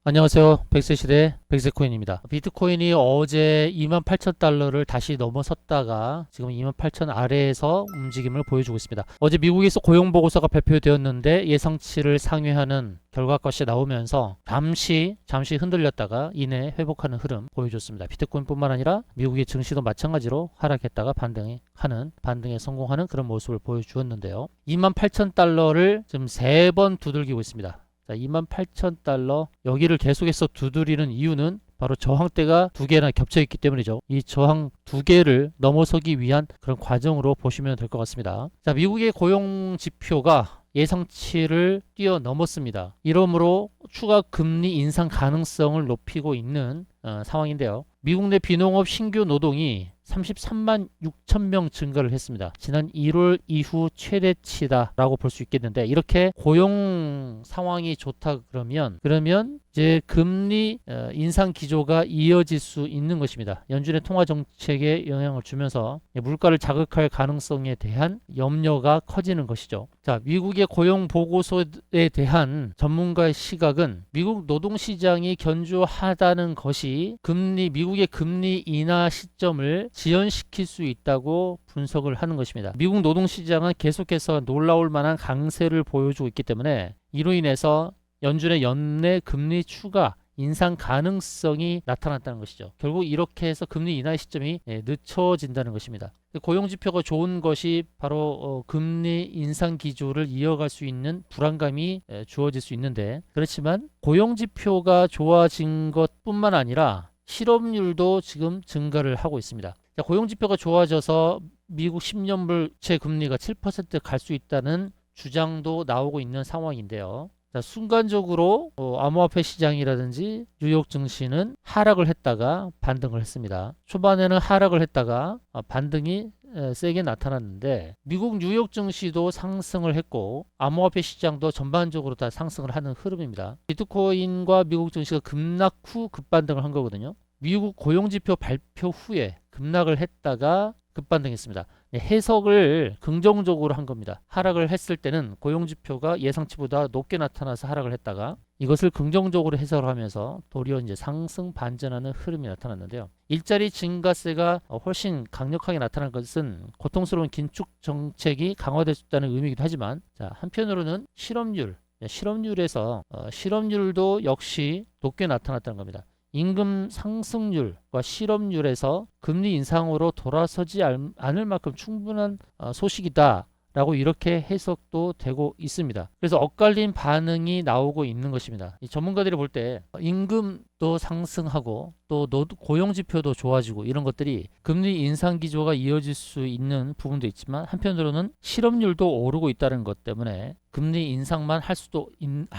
안녕하세요. 백세시대 백세코인입니다. 비트코인이 어제 28,000달러를 다시 넘어섰다가 지금 28,000 아래에서 움직임을 보여주고 있습니다. 어제 미국에서 고용보고서가 발표되었는데 예상치를 상회하는 결과값이 나오면서 잠시 흔들렸다가 이내 회복하는 흐름 보여줬습니다. 비트코인뿐만 아니라 미국의 증시도 마찬가지로 하락했다가 반등에 성공하는 그런 모습을 보여주었는데요. 28,000달러를 지금 3번 두들기고 있습니다. 자, 28,000달러 여기를 계속해서 두드리는 이유는 바로 저항대가 두 개나 겹쳐 있기 때문이죠. 이 저항 두 개를 넘어서기 위한 그런 과정으로 보시면 될 것 같습니다. 자, 미국의 고용 지표가 예상치를 뛰어넘었습니다. 이러므로 추가 금리 인상 가능성을 높이고 있는 상황인데요. 미국 내 비농업 신규 노동이 33만 6천 명 증가를 했습니다. 지난 1월 이후 최대치다라고 볼 수 있겠는데, 이렇게 고용 상황이 좋다 그러면 이제 금리 인상 기조가 이어질 수 있는 것입니다. 연준의 통화 정책에 영향을 주면서 물가를 자극할 가능성에 대한 염려가 커지는 것이죠. 자, 미국의 고용 보고서에 대한 전문가의 시각은 미국 노동시장이 견조하다는 것이 미국의 금리 인하 시점을 지연시킬 수 있다고 분석을 하는 것입니다. 미국 노동시장은 계속해서 놀라울 만한 강세를 보여주고 있기 때문에 이로 인해서 연준의 연내 금리 추가 인상 가능성이 나타났다는 것이죠. 결국 이렇게 해서 금리 인하 시점이 늦춰진다는 것입니다. 고용지표가 좋은 것이 바로 금리 인상 기조를 이어갈 수 있는 불안감이 주어질 수 있는데, 그렇지만 고용지표가 좋아진 것뿐만 아니라 실업률도 지금 증가를 하고 있습니다. 자, 고용지표가 좋아져서 미국 10년물채 금리가 7% 갈 수 있다는 주장도 나오고 있는 상황인데요. 자, 순간적으로 암호화폐 시장이라든지 뉴욕 증시는 하락을 했다가 반등을 했습니다. 초반에는 하락을 했다가 반등이 세게 나타났는데, 미국 뉴욕 증시도 상승을 했고 암호화폐 시장도 전반적으로 다 상승을 하는 흐름입니다. 비트코인과 미국 증시가 급락 후 급반등을 한 거거든요. 미국 고용지표 발표 후에 급락을 했다가 급반등했습니다. 해석을 긍정적으로 한 겁니다. 하락을 했을 때는 고용지표가 예상치보다 높게 나타나서 하락을 했다가 이것을 긍정적으로 해석을 하면서 도리어 이제 상승 반전하는 흐름이 나타났는데요. 일자리 증가세가 훨씬 강력하게 나타난 것은 고통스러운 긴축 정책이 강화됐다는 의미이기도 하지만, 자, 한편으로는 실업률도 역시 높게 나타났다는 겁니다. 임금 상승률과 실업률에서 금리 인상으로 돌아서지 않을 만큼 충분한 소식이다 라고 이렇게 해석도 되고 있습니다. 그래서 엇갈린 반응이 나오고 있는 것입니다. 이 전문가들이 볼 때 임금도 상승하고 또 고용지표도 좋아지고 이런 것들이 금리 인상 기조가 이어질 수 있는 부분도 있지만, 한편으로는 실업률도 오르고 있다는 것 때문에 금리 인상만 할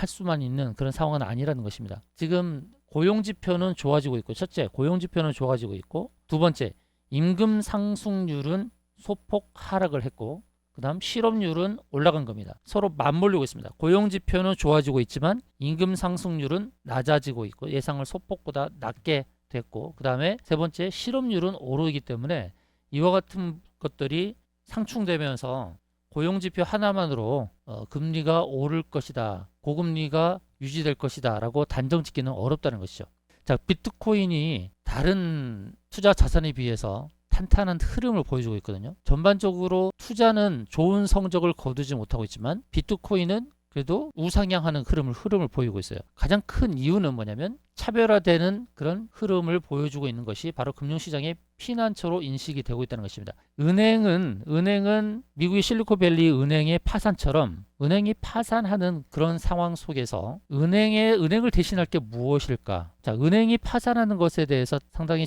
수만 있는 그런 상황은 아니라는 것입니다. 지금 고용지표는 좋아지고 있고, 첫째, 고용지표는 좋아지고 있고, 두 번째, 임금 상승률은 소폭 하락을 했고, 그 다음 실업률은 올라간 겁니다. 서로 맞물리고 있습니다. 고용지표는 좋아지고 있지만 임금 상승률은 낮아지고 있고 예상을 소폭보다 낮게 됐고, 그 다음에 세 번째, 실업률은 오르기 때문에 이와 같은 것들이 상충되면서 고용지표 하나만으로 금리가 오를 것이다, 고금리가 유지될 것이다 라고 단정 짓기는 어렵다는 것이죠. 자, 비트코인이 다른 투자 자산에 비해서 탄탄한 흐름을 보여주고 있거든요. 전반적으로 투자는 좋은 성적을 거두지 못하고 있지만 비트코인은 그래도 우상향하는 흐름을 보이고 있어요. 가장 큰 이유는 뭐냐면 차별화되는 그런 흐름을 보여주고 있는 것이 바로 금융시장의 피난처로 인식이 되고 있다는 것입니다. 은행은 미국의 실리콘밸리 은행의 파산처럼 은행이 파산하는 그런 상황 속에서 은행을 대신할 게 무엇일까? 자, 은행이 파산하는 것에 대해서 상당히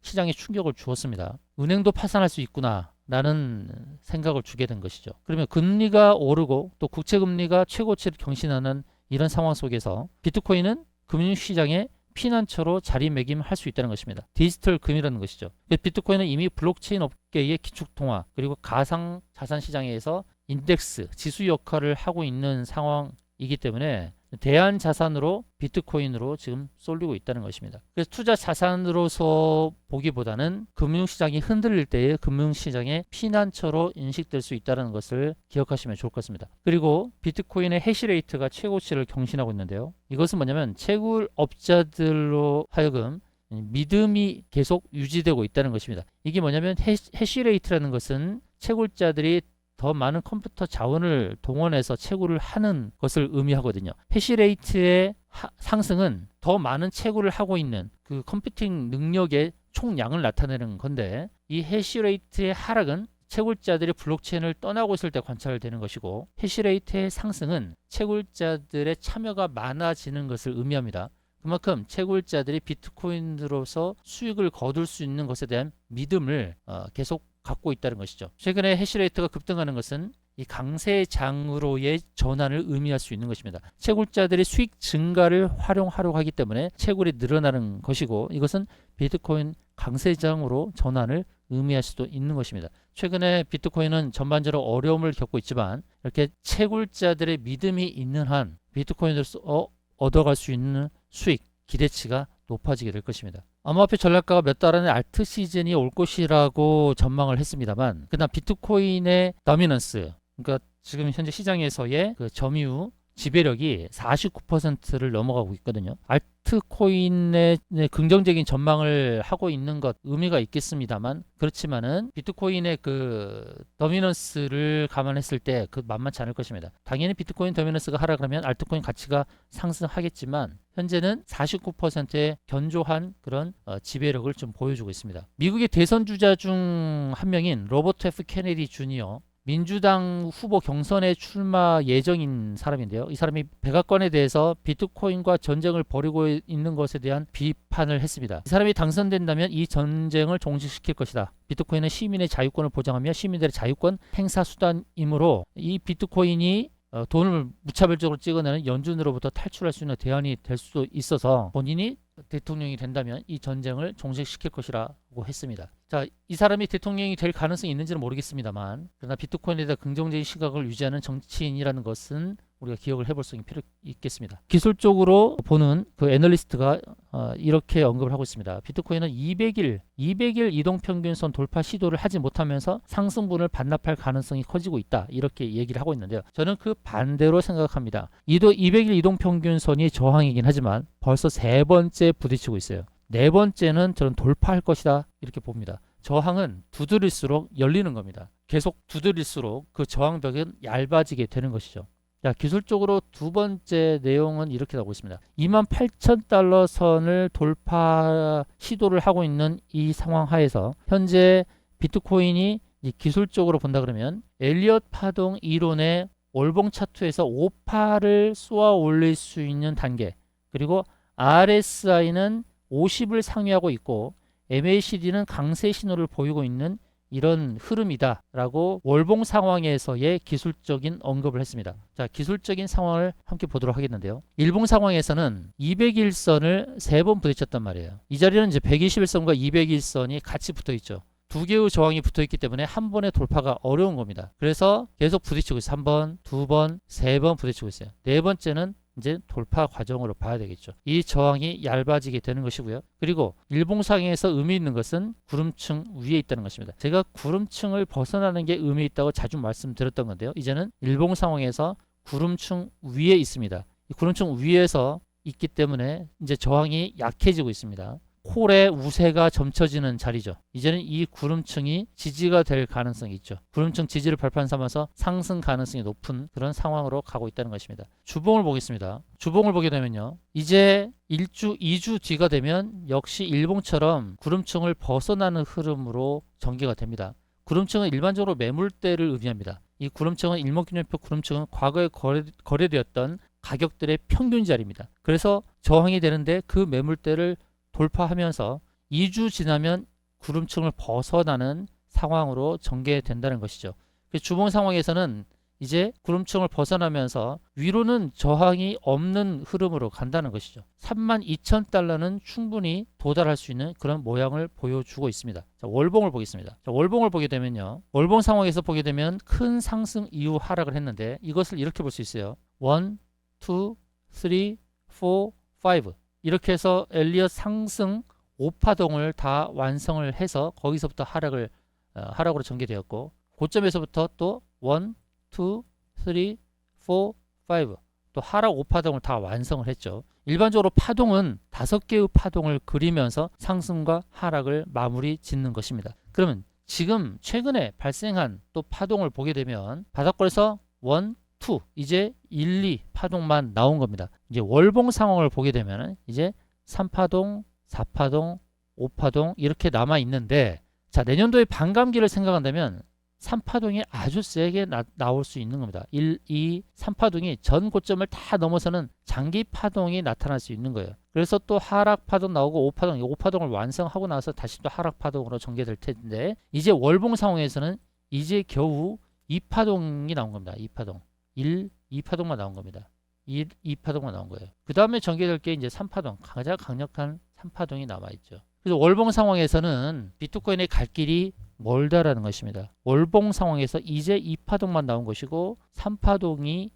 시장에 충격을 주었습니다. 은행도 파산할 수 있구나 라는 생각을 주게 된 것이죠. 그러면 금리가 오르고 또 국채금리가 최고치를 경신하는 이런 상황 속에서 비트코인은 금융시장의 피난처로 자리매김할 수 있다는 것입니다. 디지털 금이라는 것이죠. 비트코인은 이미 블록체인 업계의 기축통화 그리고 가상자산 시장에서 인덱스, 지수 역할을 하고 있는 상황이기 때문에 대안 자산으로 비트코인으로 지금 쏠리고 있다는 것입니다. 그래서 투자 자산으로서 보기보다는 금융시장이 흔들릴 때의 금융시장의 피난처로 인식될 수 있다는 것을 기억하시면 좋을 것 같습니다. 그리고 비트코인의 해시레이트가 최고치를 경신하고 있는데요. 이것은 뭐냐면 채굴업자들로 하여금 믿음이 계속 유지되고 있다는 것입니다. 이게 뭐냐면 해시레이트라는 것은 채굴자들이 더 많은 컴퓨터 자원을 동원해서 채굴을 하는 것을 의미하거든요. 해시레이트의 상승은 더 많은 채굴을 하고 있는 그 컴퓨팅 능력의 총량을 나타내는 건데, 이 해시레이트의 하락은 채굴자들이 블록체인을 떠나고 있을 때 관찰되는 것이고, 해시레이트의 상승은 채굴자들의 참여가 많아지는 것을 의미합니다. 그만큼 채굴자들이 비트코인으로서 수익을 거둘 수 있는 것에 대한 믿음을 계속 갖고 있다는 것이죠. 최근에 해시레이트가 급등하는 것은 이 강세장으로의 전환을 의미할 수 있는 것입니다. 채굴자들이 수익 증가를 활용하려고 하기 때문에 채굴이 늘어나는 것이고, 이것은 비트코인 강세장으로 전환을 의미할 수도 있는 것입니다. 최근에 비트코인은 전반적으로 어려움을 겪고 있지만, 이렇게 채굴자들의 믿음이 있는 한 비트코인으로서 얻어갈 수 있는 수익, 기대치가 높아지게 될 것입니다. 암호화폐 전략가가 몇 달 안에 알트 시즌이 올 것이라고 전망을 했습니다만, 그러나 비트코인의 더미넌스, 그러니까 지금 현재 시장에서의 그 점유율 지배력이 49%를 넘어가고 있거든요. 알트코인의 긍정적인 전망을 하고 있는 것 의미가 있겠습니다만, 그렇지만은 비트코인의 그 더미넌스를 감안했을 때 그 만만치 않을 것입니다. 당연히 비트코인 더미넌스가 하락하면 알트코인 가치가 상승하겠지만, 현재는 49%의 견조한 그런 지배력을 좀 보여주고 있습니다. 미국의 대선 주자 중 한 명인 로버트 F 케네디 주니어, 민주당 후보 경선에 출마 예정인 사람인데요. 이 사람이 백악관에 대해서 비트코인과 전쟁을 벌이고 있는 것에 대한 비판을 했습니다. 이 사람이 당선된다면 이 전쟁을 종식시킬 것이다. 비트코인은 시민의 자유권을 보장하며 시민들의 자유권 행사 수단이므로 이 비트코인이 돈을 무차별적으로 찍어내는 연준으로부터 탈출할 수 있는 대안이 될 수도 있어서 본인이 대통령이 된다면 이 전쟁을 종식시킬 것이라고 했습니다. 자, 이 사람이 대통령이 될 가능성이 있는지는 모르겠습니다만, 그러나 비트코인에 대한 긍정적인 시각을 유지하는 정치인이라는 것은 우리가 기억을 해볼 수 필요 있겠습니다. 기술적으로 보는 그 애널리스트가 이렇게 언급을 하고 있습니다. 비트코인은 200일 이동평균선 돌파 시도를 하지 못하면서 상승분을 반납할 가능성이 커지고 있다, 이렇게 얘기를 하고 있는데요. 저는 그 반대로 생각합니다. 200일 이동평균선이 저항이긴 하지만 벌써 3번째 부딪히고 있어요. 4번째는 저는 돌파할 것이다, 이렇게 봅니다. 저항은 두드릴수록 열리는 겁니다. 계속 두드릴수록 그 저항벽은 얇아지게 되는 것이죠. 자, 기술적으로 두 번째 내용은 이렇게 나오고 있습니다. 28,000달러 선을 돌파 시도를 하고 있는 이 상황 하에서 현재 비트코인이 기술적으로 본다 그러면 엘리엇 파동 이론의 월봉 차트에서 5파를 쏘아 올릴 수 있는 단계, 그리고 RSI는 50을 상회하고 있고 MACD는 강세 신호를 보이고 있는 이런 흐름이다 라고 월봉 상황에서의 기술적인 언급을 했습니다. 자, 기술적인 상황을 함께 보도록 하겠는데요. 일봉 상황에서는 200일선을 3번 부딪혔단 말이에요. 이 자리는 이제 121선과 200일선이 같이 붙어 있죠. 두 개의 저항이 붙어 있기 때문에 한 번의 돌파가 어려운 겁니다. 그래서 계속 부딪히고 있어요. 3번, 2번, 3번 부딪히고 있어요. 네 번째는 이제 돌파 과정으로 봐야 되겠죠. 이 저항이 얇아지게 되는 것이고요. 그리고 일봉상에서 의미 있는 것은 구름층 위에 있다는 것입니다. 제가 구름층을 벗어나는 게 의미 있다고 자주 말씀드렸던 건데요. 이제는 일봉 상황에서 구름층 위에 있습니다. 이 구름층 위에서 있기 때문에 이제 저항이 약해지고 있습니다. 콜의 우세가 점쳐지는 자리죠. 이제는 이 구름층이 지지가 될 가능성이 있죠. 구름층 지지를 발판 삼아서 상승 가능성이 높은 그런 상황으로 가고 있다는 것입니다. 주봉을 보겠습니다. 주봉을 보게 되면요, 이제 1주, 2주 뒤가 되면 역시 일봉처럼 구름층을 벗어나는 흐름으로 전개가 됩니다. 구름층은 일반적으로 매물대를 의미합니다. 이 구름층은 일목균열표 구름층은 과거에 거래되었던 가격들의 평균 자리입니다. 그래서 저항이 되는데 그 매물대를 돌파하면서 2주 지나면 구름층을 벗어나는 상황으로 전개된다는 것이죠. 주봉 상황에서는 이제 구름층을 벗어나면서 위로는 저항이 없는 흐름으로 간다는 것이죠. 32,000달러는 충분히 도달할 수 있는 그런 모양을 보여주고 있습니다. 자, 월봉을 보겠습니다. 자, 월봉을 보게 되면요, 월봉 상황에서 보게 되면 큰 상승 이후 하락을 했는데 이것을 이렇게 볼 수 있어요. 1, 2, 3, 4, 5 이렇게 해서 엘리엇 상승 5파동을 다 완성을 해서 거기서부터 하락으로 전개되었고 고점에서부터 또 1, 2, 3, 4, 5 또 하락 5파동을 다 완성을 했죠. 일반적으로 파동은 5개의 파동을 그리면서 상승과 하락을 마무리 짓는 것입니다. 그러면 지금 최근에 발생한 또 파동을 보게 되면 바닥권에서 1, 2 이제 1, 2 파동만 나온 겁니다. 이제 월봉 상황을 보게 되면 이제 3파동, 4파동, 5파동 이렇게 남아 있는데 자 내년도의 반감기를 생각한다면 3파동이 아주 세게 나올 수 있는 겁니다. 1, 2, 3파동이 전 고점을 다 넘어서는 장기 파동이 나타날 수 있는 거예요. 그래서 또 하락 파동 나오고 5파동을 완성하고 나서 다시 또 하락 파동으로 전개될 텐데 이제 월봉 상황에서는 이제 겨우 2파동이 나온 겁니다. 2파동. 1, 2파동만 나온 겁니다. 1, 2파동만 나온 거예요. 그 다음에 전개될 게 이제 3파동. 가장 강력한 3파동이 남아있죠. 그래서 월봉 상황에서는 비트코인의 갈 길이 멀다라는 것입니다. 월봉 상황에서 이제 2파동만 나온 것이고 3파동이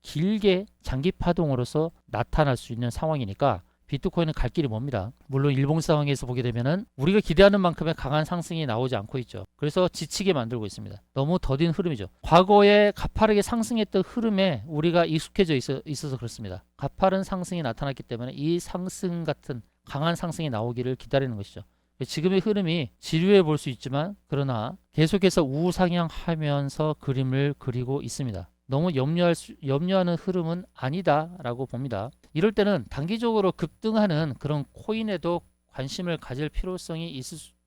길게 장기 파동으로서 나타날 수 있는 상황이니까 비트코인은 갈 길이 멉니다. 물론 일봉 상황에서 보게 되면은 우리가 기대하는 만큼의 강한 상승이 나오지 않고 있죠. 그래서 지치게 만들고 있습니다. 너무 더딘 흐름이죠. 과거에 가파르게 상승했던 흐름에 우리가 익숙해져 있어서 그렇습니다. 가파른 상승이 나타났기 때문에 이 상승 같은 강한 상승이 나오기를 기다리는 것이죠. 지금의 흐름이 지루해 볼 수 있지만 그러나 계속해서 우상향하면서 그림을 그리고 있습니다. 너무 염려하는 흐름은 아니다라고 봅니다. 이럴 때는 단기적으로 급등하는 그런 코인에도 관심을 가질 필요성이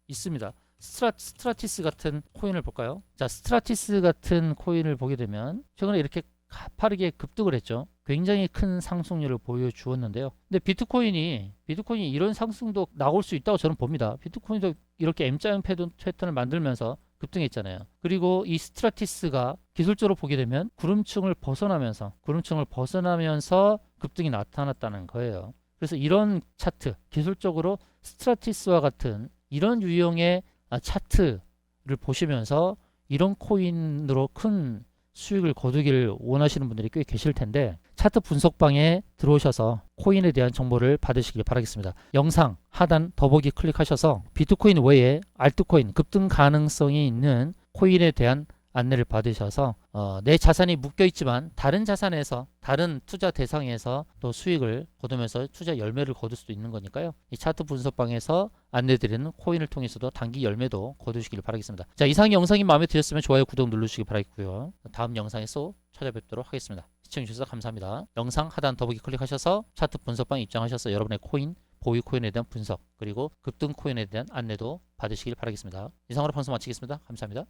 있습니다. 스트라티스 같은 코인을 볼까요? 자, 스트라티스 같은 코인을 보게 되면 최근에 이렇게 가파르게 급등을 했죠. 굉장히 큰 상승률을 보여주었는데요. 근데 비트코인이 이런 상승도 나올 수 있다고 저는 봅니다. 비트코인도 이렇게 M자형 패턴을 만들면서 급등했잖아요. 그리고 이 스트라티스가 기술적으로 보게 되면 구름층을 벗어나면서 급등이 나타났다는 거예요. 그래서 이런 차트, 기술적으로 스트라티스와 같은 이런 유형의 차트를 보시면서 이런 코인으로 큰 수익을 거두기를 원하시는 분들이 꽤 계실 텐데 차트 분석방에 들어오셔서 코인에 대한 정보를 받으시길 바라겠습니다. 영상 하단 더보기 클릭하셔서 비트코인 외에 알트코인 급등 가능성이 있는 코인에 대한 안내를 받으셔서 내 자산이 묶여 있지만 다른 자산에서 다른 투자 대상에서 또 수익을 거두면서 투자 열매를 거둘 수도 있는 거니까요. 이 차트 분석방에서 안내드리는 코인을 통해서도 단기 열매도 거두시길 바라겠습니다. 자, 이상 영상이 마음에 드셨으면 좋아요, 구독 누르시기 바라겠고요. 다음 영상에서 찾아뵙도록 하겠습니다. 시청해주셔서 감사합니다. 영상 하단 더보기 클릭하셔서 차트 분석방 입장하셔서 여러분의 코인, 보유 코인에 대한 분석 그리고 급등 코인에 대한 안내도 받으시길 바라겠습니다. 이상으로 방송 마치겠습니다. 감사합니다.